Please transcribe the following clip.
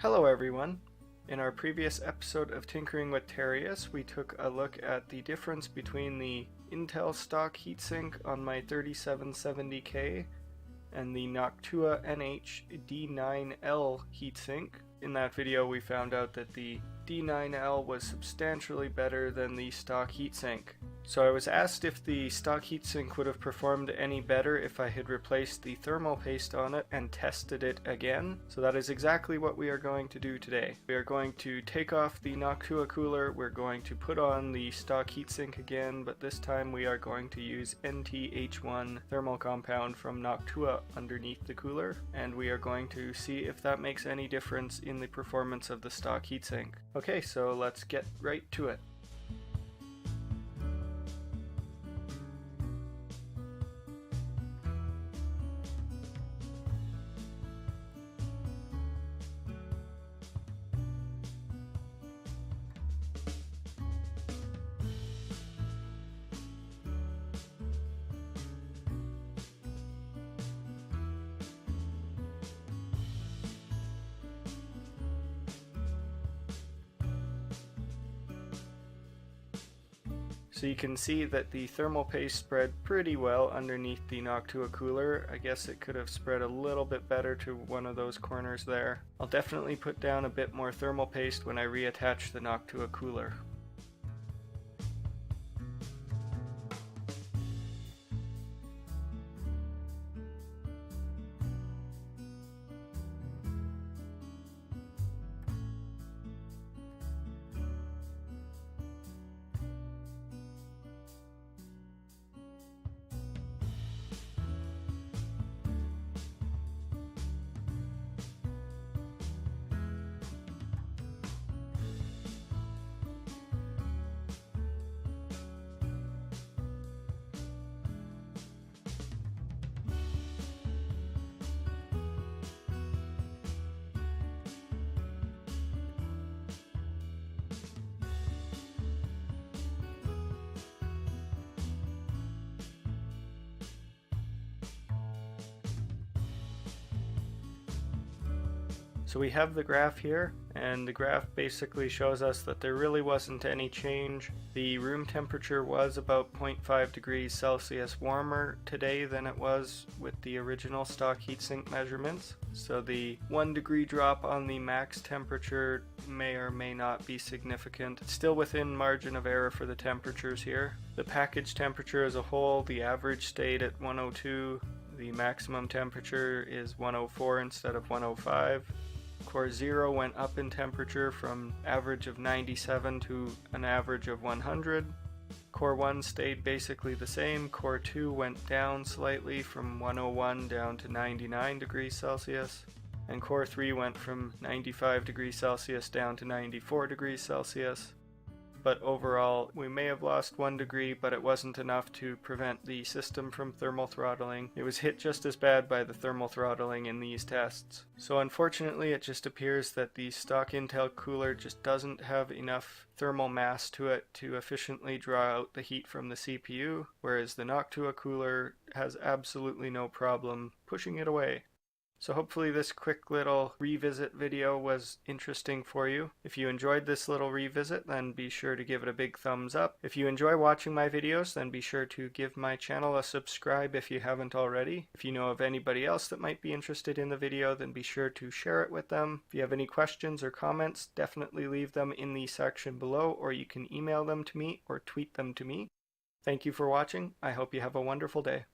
Hello everyone! In our previous episode of Tinkering with Terrius, we took a look at the difference between the Intel stock heatsink on my 3770K and the Noctua NH D9L heatsink. In that video we found out that the D9L was substantially better than the stock heatsink. So I was asked if the stock heatsink would have performed any better if I had replaced the thermal paste on it and tested it again. So that is exactly what we are going to do today. We are going to take off the Noctua cooler, we're going to put on the stock heatsink again, but this time we are going to use NTH1 thermal compound from Noctua underneath the cooler, and we are going to see if that makes any difference in the performance of the stock heatsink. Okay, so let's get right to it. So you can see that the thermal paste spread pretty well underneath the Noctua cooler. I guess it could have spread a little bit better to one of those corners there. I'll definitely put down a bit more thermal paste when I reattach the Noctua cooler. So we have the graph here, and the graph basically shows us that there really wasn't any change. The room temperature was about 0.5 degrees Celsius warmer today than it was with the original stock heatsink measurements. So the 1 degree drop on the max temperature may or may not be significant. It's still within margin of error for the temperatures here. The package temperature as a whole, the average stayed at 102. The maximum temperature is 104 instead of 105. Core 0 went up in temperature from average of 97 to an average of 100. Core 1 stayed basically the same. Core 2 went down slightly from 101 down to 99 degrees Celsius. And Core 3 went from 95 degrees Celsius down to 94 degrees Celsius. But overall, we may have lost 1 degree, but it wasn't enough to prevent the system from thermal throttling. It was hit just as bad by the thermal throttling in these tests. So unfortunately, it just appears that the stock Intel cooler just doesn't have enough thermal mass to it to efficiently draw out the heat from the CPU, whereas the Noctua cooler has absolutely no problem pushing it away. So hopefully this quick little revisit video was interesting for you. If you enjoyed this little revisit, then be sure to give it a big thumbs up. If you enjoy watching my videos, then be sure to give my channel a subscribe if you haven't already. If you know of anybody else that might be interested in the video, then be sure to share it with them. If you have any questions or comments, definitely leave them in the section below, or you can email them to me or tweet them to me. Thank you for watching. I hope you have a wonderful day.